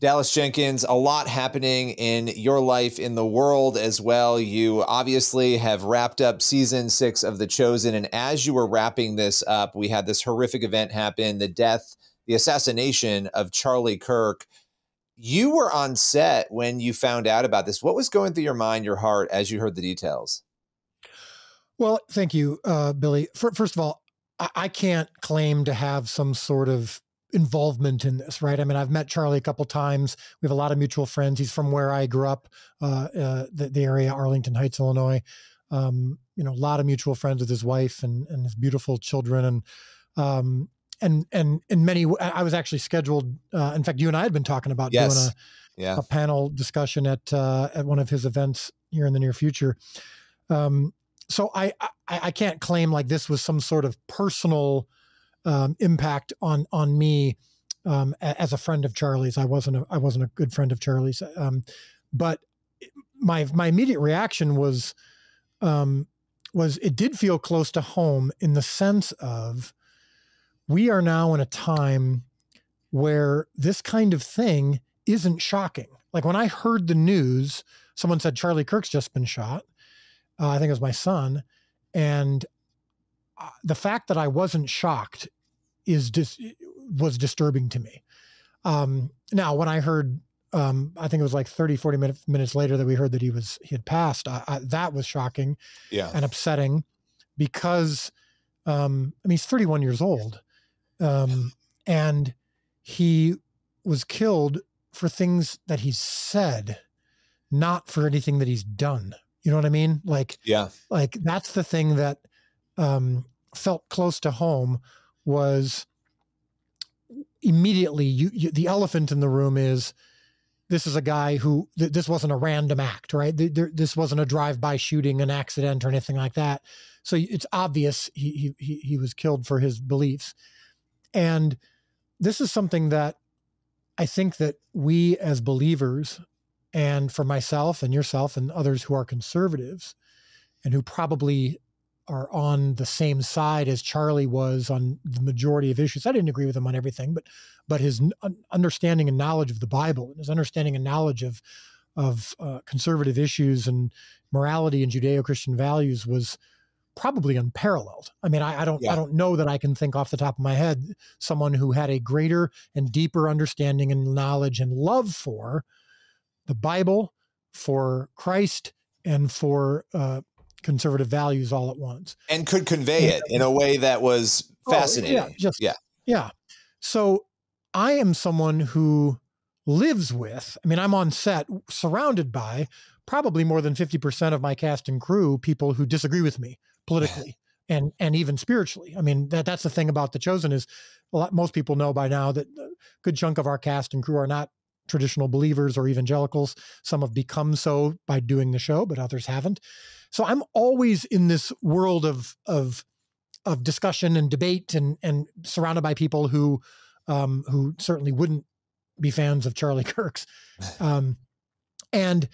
Dallas Jenkins, a lot happening in your life, in the world as well. You obviously have wrapped up season 6 of The Chosen. And as you were wrapping this up, we had this horrific event happen, the assassination of Charlie Kirk. You were on set when you found out about this. What was going through your mind, your heart, as you heard the details? Well, thank you, Billy. First of all, I can't claim to have some sort of involvement in this, right? I mean, I've met Charlie a couple times. We have a lot of mutual friends. He's from where I grew up, the area, Arlington Heights, Illinois. A lot of mutual friends with his wife and his beautiful children. And many, I was actually scheduled. In fact, you and I had been talking about doing a panel discussion at one of his events here in the near future. So I can't claim like this was some sort of personal impact on me as a friend of Charlie's. I wasn't a good friend of Charlie's, but my immediate reaction was it did feel close to home in the sense of we are now in a time where this kind of thing isn't shocking. Like when I heard the news, someone said Charlie Kirk's just been shot. I think it was my son. And the fact that I wasn't shocked was disturbing to me. Now, when I heard, I think it was like 30, 40 minutes later that we heard that he had passed, that was shocking and upsetting because, he's 31 years old. And he was killed for things that he said, not for anything that he's done. You know what I mean? Like that's the thing that felt close to home was immediately the elephant in the room is this is a guy who this wasn't a random act, right? This wasn't a drive-by shooting, an accident or anything like that. So it's obvious he was killed for his beliefs. And this is something that I think that we as believers, and for myself and yourself and others who are conservatives and who probably are on the same side as Charlie was on the majority of issues. I didn't agree with him on everything, but his understanding and knowledge of the Bible and his understanding and knowledge of conservative issues and morality and Judeo-Christian values was probably unparalleled. I mean, I don't know that I can think off the top of my head someone who had a greater and deeper understanding and knowledge and love for the Bible, for Christ, and for conservative values all at once. And could convey it in a way that was fascinating. Yeah. So I am someone who lives with, I'm on set surrounded by probably more than 50% of my cast and crew, people who disagree with me politically and even spiritually. I mean, that's the thing about The Chosen is most people know by now that a good chunk of our cast and crew are not traditional believers or evangelicals. Some have become so by doing the show, but others haven't. So I'm always in this world of discussion and debate and surrounded by people who certainly wouldn't be fans of Charlie Kirk's. And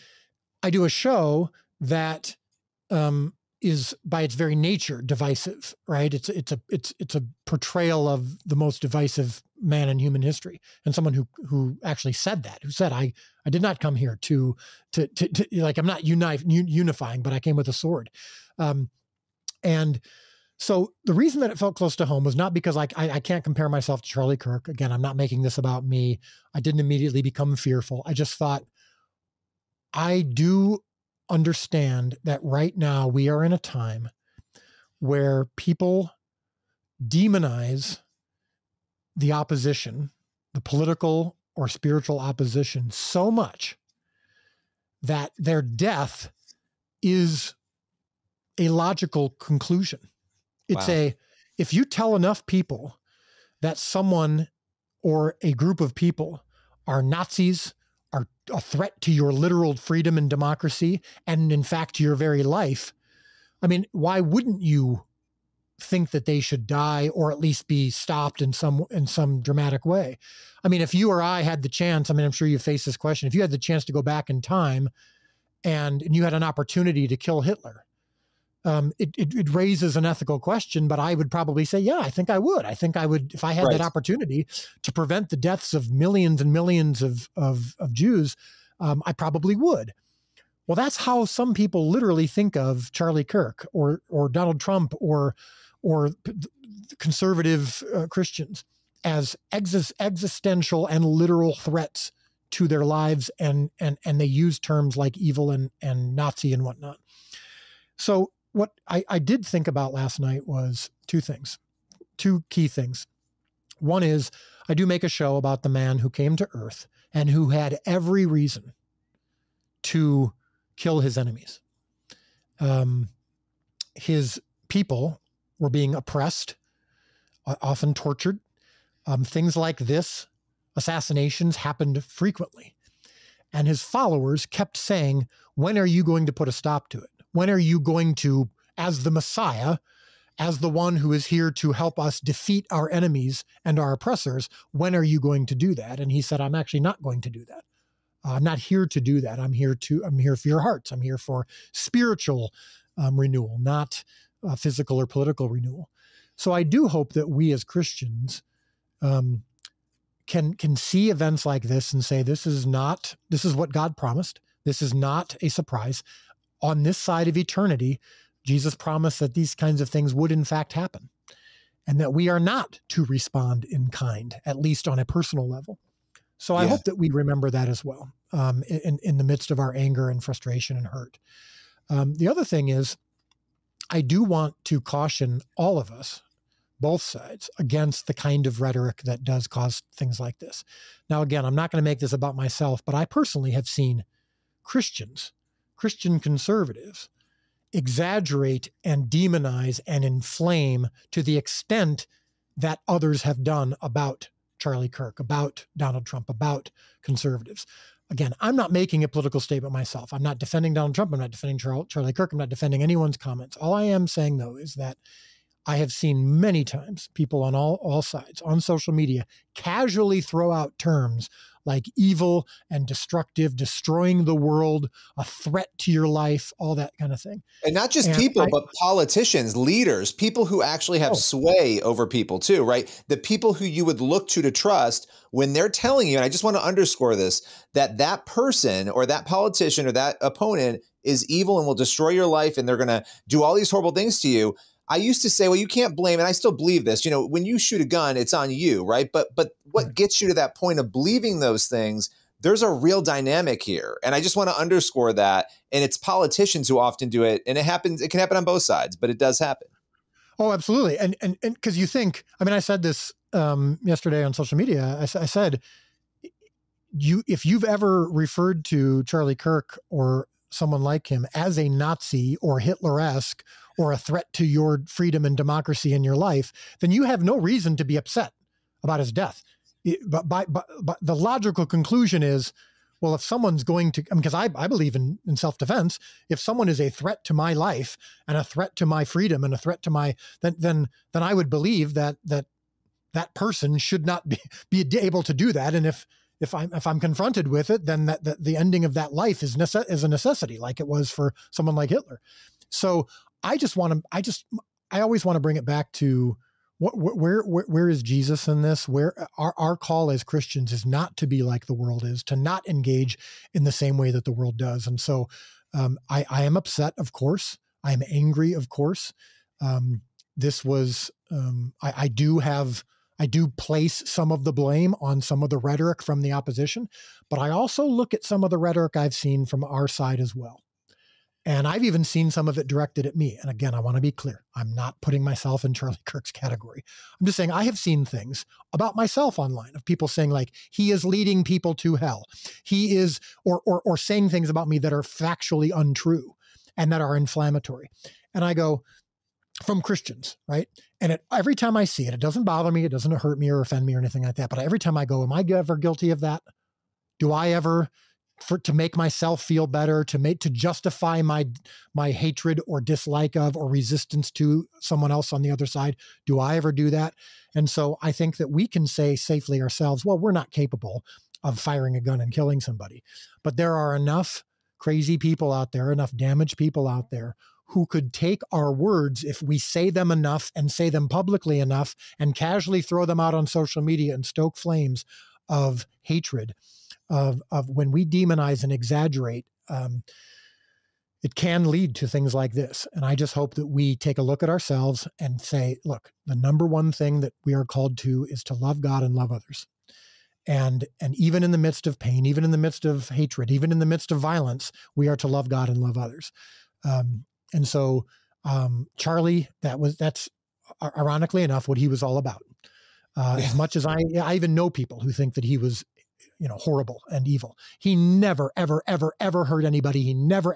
I do a show that is by its very nature divisive, right? It's a portrayal of the most divisive man in human history, and someone who actually said that, who said, I did not come here to like, I'm not unifying, but I came with a sword. And so the reason that it felt close to home was not because I can't compare myself to Charlie Kirk. Again, I'm not making this about me. I didn't immediately become fearful. I just thought, I do understand that right now we are in a time where people demonize the opposition, the political or spiritual opposition, so much that their death is a logical conclusion. It's if you tell enough people that someone or a group of people are Nazis, are a threat to your literal freedom and democracy, and in fact, to your very life, why wouldn't you think that they should die or at least be stopped in some dramatic way? If you or I had the chance, I'm sure you face this question, if you had the chance to go back in time and you had an opportunity to kill Hitler, it raises an ethical question, but I would probably say, yeah, I think I would. I think I would, if I had that opportunity to prevent the deaths of millions and millions of Jews, I probably would. Well, that's how some people literally think of Charlie Kirk or Donald Trump or conservative Christians, as existential and literal threats to their lives, and they use terms like evil and Nazi and whatnot. So what I did think about last night was two key things. One is, I do make a show about the man who came to Earth and who had every reason to kill his enemies. His people were being oppressed, often tortured. Things like this, assassinations, happened frequently. And his followers kept saying, when are you going to put a stop to it? When are you going to, as the Messiah, as the one who is here to help us defeat our enemies and our oppressors, when are you going to do that? And he said, I'm actually not going to do that. I'm not here to do that. I'm here for your hearts. I'm here for spiritual renewal, not physical or political renewal. So I do hope that we as Christians can see events like this and say, this is what God promised. This is not a surprise. On this side of eternity, Jesus promised that these kinds of things would in fact happen, and that we are not to respond in kind, at least on a personal level. So I hope that we remember that as well, in the midst of our anger and frustration and hurt. The other thing is, I do want to caution all of us, both sides, against the kind of rhetoric that does cause things like this. Now, again, I'm not going to make this about myself, but I personally have seen Christian conservatives, exaggerate and demonize and inflame to the extent that others have done about Charlie Kirk, about Donald Trump, about conservatives. Again, I'm not making a political statement myself. I'm not defending Donald Trump. I'm not defending Charlie Kirk. I'm not defending anyone's comments. All I am saying, though, is that I have seen many times people on all sides on social media casually throw out terms like evil and destructive, destroying the world, a threat to your life, all that kind of thing. And not just people, but politicians, leaders, people who actually have sway over people too, right? The people who you would look to trust when they're telling you, and I just want to underscore this, that person or that politician or that opponent is evil and will destroy your life and they're going to do all these horrible things to you. I used to say, well, you can't blame, and I still believe this, when you shoot a gun, it's on you, right? But what gets you to that point of believing those things, there's a real dynamic here. And I just want to underscore that. And it's politicians who often do it. And it can happen on both sides, but it does happen. Oh, absolutely. And because you think, I said this yesterday on social media, I said, if you've ever referred to Charlie Kirk or someone like him as a Nazi or Hitler-esque or a threat to your freedom and democracy in your life, then you have no reason to be upset about his death. But the logical conclusion is, well, if someone's going to, because I believe in self-defense, if someone is a threat to my life and a threat to my freedom and a threat to my, then I would believe that person should not be able to do that. And if I'm confronted with it, then the ending of that life is a necessity, like it was for someone like Hitler. So I always want to bring it back to where is Jesus in this? Where our call as Christians is not to be like the world is, to not engage in the same way that the world does. And so I am upset, of course. I am angry, of course. This was I do place some of the blame on some of the rhetoric from the opposition, but I also look at some of the rhetoric I've seen from our side as well. And I've even seen some of it directed at me. And again, I want to be clear. I'm not putting myself in Charlie Kirk's category. I'm just saying I have seen things about myself online of people saying like, he is leading people to hell. He is, or saying things about me that are factually untrue and that are inflammatory. And I go, from Christians, right? And every time I see it, it doesn't bother me. It doesn't hurt me or offend me or anything like that. But every time I go, am I ever guilty of that? Do I ever, to make myself feel better, to justify my hatred or dislike of or resistance to someone else on the other side, do I ever do that? And so I think that we can say safely ourselves, well, we're not capable of firing a gun and killing somebody. But there are enough crazy people out there, enough damaged people out there who could take our words, if we say them enough and say them publicly enough and casually throw them out on social media and stoke flames of hatred, of when we demonize and exaggerate, it can lead to things like this. And I just hope that we take a look at ourselves and say, look, the number one thing that we are called to is to love God and love others. And even in the midst of pain, even in the midst of hatred, even in the midst of violence, we are to love God and love others. And so Charlie, that's ironically enough what he was all about. As much as I even know people who think that he was, horrible and evil. He never, ever, ever, ever hurt anybody. He never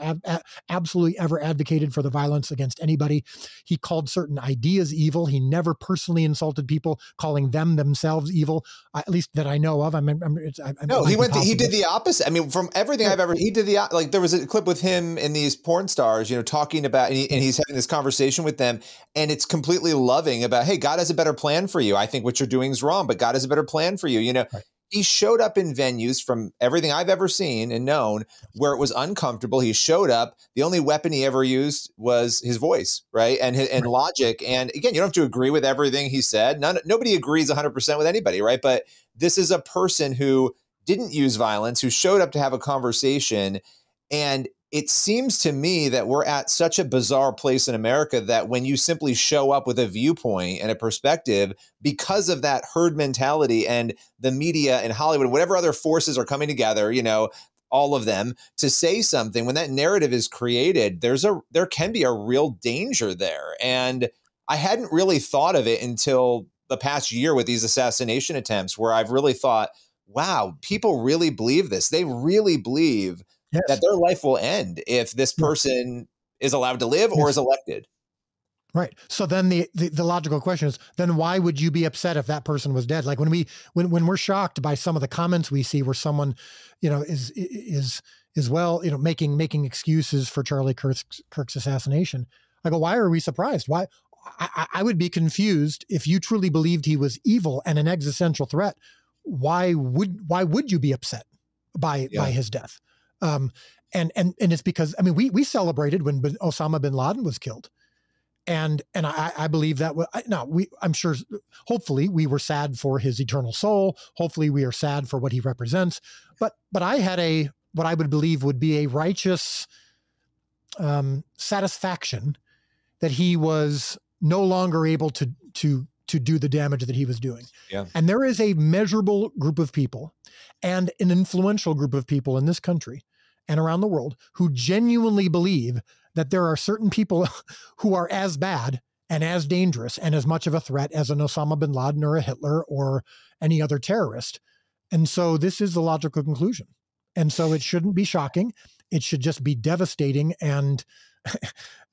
absolutely ever advocated for the violence against anybody. He called certain ideas evil. He never personally insulted people, calling them themselves evil, at least that I know of. No, he did the opposite. I mean, from everything I've ever, he did like there was a clip with him and these porn stars, talking about, and he's having this conversation with them, and it's completely loving about, hey, God has a better plan for you. I think what you're doing is wrong, but God has a better plan for you. Right. He showed up in venues, from everything I've ever seen and known, where it was uncomfortable. He showed up. The only weapon he ever used was his voice, right? And logic. And again, you don't have to agree with everything he said. Nobody agrees 100% with anybody, right? But this is a person who didn't use violence, who showed up to have a conversation. And it seems to me that we're at such a bizarre place in America that when you simply show up with a viewpoint and a perspective, because of that herd mentality and the media and Hollywood, whatever other forces are coming together, all of them, to say something, when that narrative is created, there can be a real danger there. And I hadn't really thought of it until the past year with these assassination attempts, where I've really thought, wow, people really believe this. They really believe that their life will end if this person is allowed to live or is elected. Right. So then the logical question is, then why would you be upset if that person was dead? Like when we're shocked by some of the comments we see where someone, is making excuses for Charlie Kirk's assassination. I go, why are we surprised? Why? I would be confused if you truly believed he was evil and an existential threat. Why would you be upset by his death? And it's because, we celebrated when Osama bin Laden was killed. And I believe that I'm sure, hopefully we were sad for his eternal soul. Hopefully we are sad for what he represents. But I had what I would believe would be a righteous satisfaction that he was no longer able to do the damage that he was doing. Yeah. And there is a measurable group of people and an influential group of people in this country and around the world who genuinely believe that there are certain people who are as bad and as dangerous and as much of a threat as an Osama bin Laden or a Hitler or any other terrorist. And so this is the logical conclusion. And so it shouldn't be shocking. It should just be devastating and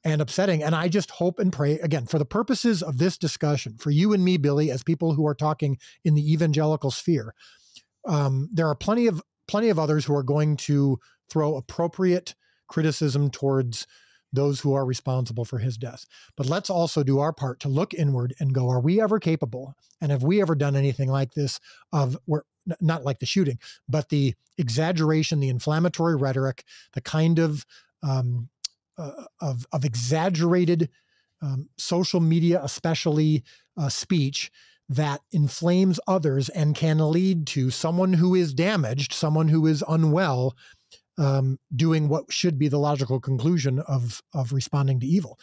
upsetting. And I just hope and pray, again, for the purposes of this discussion, for you and me, Billy, as people who are talking in the evangelical sphere, there are plenty of others who are going to throw appropriate criticism towards those who are responsible for his death. But let's also do our part to look inward and go, are we ever capable? And have we ever done anything like this not like the shooting, but the exaggeration, the inflammatory rhetoric, the kind of exaggerated social media, especially speech that inflames others and can lead to someone who is damaged, someone who is unwell, doing what should be the logical conclusion of responding to evil.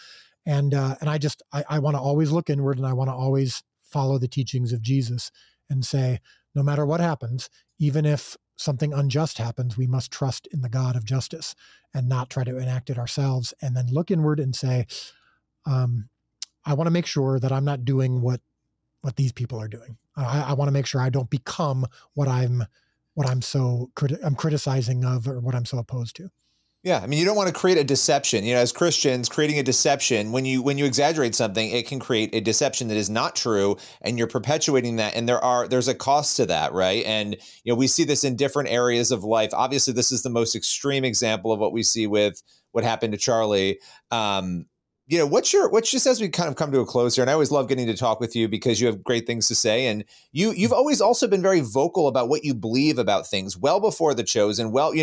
And I want to always look inward, and I want to always follow the teachings of Jesus and say, no matter what happens, even if something unjust happens, we must trust in the God of justice and not try to enact it ourselves. And then look inward and say, I want to make sure that I'm not doing what these people are doing. I want to make sure I don't become what I'm criticizing of, or what I'm so opposed to. Yeah. You don't want to create a deception. As Christians, creating a deception, when you exaggerate something, it can create a deception that is not true, and you're perpetuating that. And there's a cost to that, right? And, we see this in different areas of life. Obviously, this is the most extreme example of what we see with what happened to Charlie. what's just as we kind of come to a close here, and I always love getting to talk with you because you have great things to say, and you've always also been very vocal about what you believe about things well before The Chosen. Well,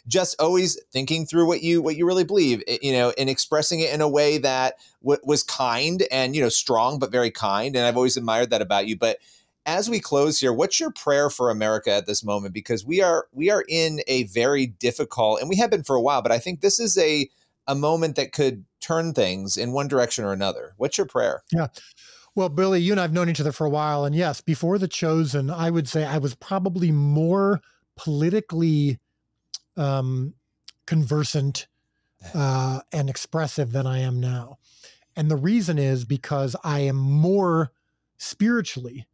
just always thinking through what you really believe, and expressing it in a way that was kind and strong, but very kind. And I've always admired that about you. But as we close here, what's your prayer for America at this moment? Because we are in a very difficult, and we have been for a while, but I think this is a moment that could turn things in one direction or another. What's your prayer? Yeah. Well, Billy, you and I have known each other for a while. And yes, before The Chosen, I would say I was probably more politically conversant and expressive than I am now. And the reason is because I am more spiritually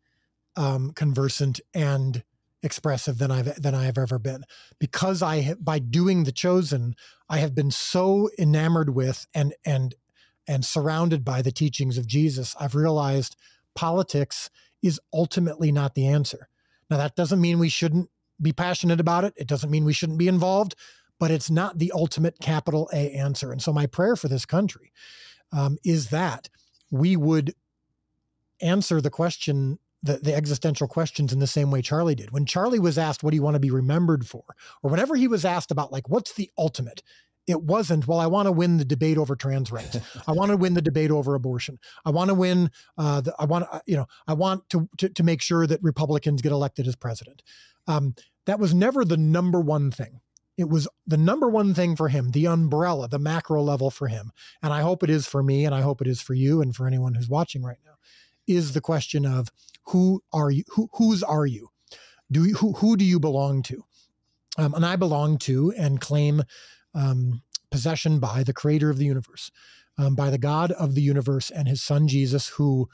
conversant and expressive than I have ever been, because by doing The Chosen, I have been so enamored with and surrounded by the teachings of Jesus. I've realized politics is ultimately not the answer. Now, that doesn't mean we shouldn't be passionate about it. It doesn't mean we shouldn't be involved, but it's not the ultimate capital A answer. And so my prayer for this country is that we would answer the question, the existential questions, in the same way Charlie did. When Charlie was asked, what do you want to be remembered for? Or whenever he was asked about, like, what's the ultimate? It wasn't, well, I want to win the debate over trans rights. I want to win the debate over abortion. I want to win, I want to make sure that Republicans get elected as president. That was never the number one thing. It was the number one thing for him, the umbrella, the macro level for him. And I hope it is for me, and I hope it is for you and for anyone who's watching right now, is the question of who are you? Whose are you? Who do you belong to? And I belong to and claim possession by the creator of the universe, by the God of the universe and his son, Jesus, who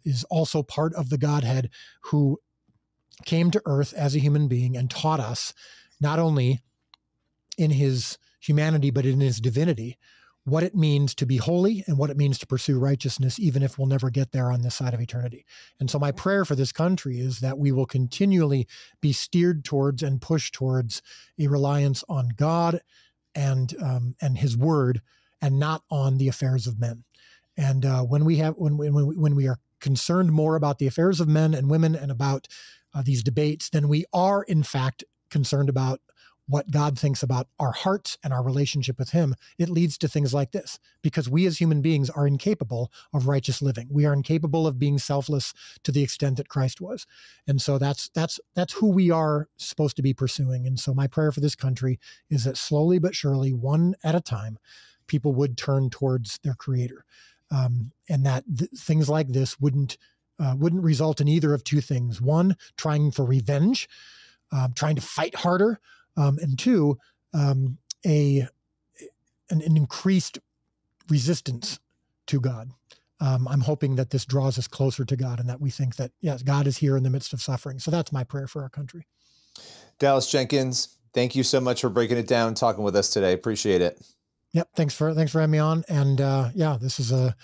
is also part of the Godhead, who came to earth as a human being and taught us, not only in his humanity, but in his divinity, what it means to be holy and what it means to pursue righteousness, even if we'll never get there on this side of eternity. And so my prayer for this country is that we will continually be steered towards and pushed towards a reliance on God and his word, and not on the affairs of men. And when we are concerned more about the affairs of men and women and about these debates, then we are in fact concerned about what God thinks about our hearts and our relationship with him. It leads to things like this, because we as human beings are incapable of righteous living. We are incapable of being selfless to the extent that Christ was. And so that's who we are supposed to be pursuing. And so my prayer for this country is that slowly but surely, one at a time, people would turn towards their creator. And that things like this wouldn't result in either of two things. One, trying for revenge, trying to fight harder, and two, an increased resistance to God. I'm hoping that this draws us closer to God, and that we think that, yes, God is here in the midst of suffering. So that's my prayer for our country. Dallas Jenkins, thank you so much for breaking it down, talking with us today. Appreciate it. Yep. Thanks for having me on. And this is a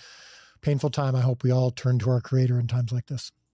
painful time. I hope we all turn to our creator in times like this.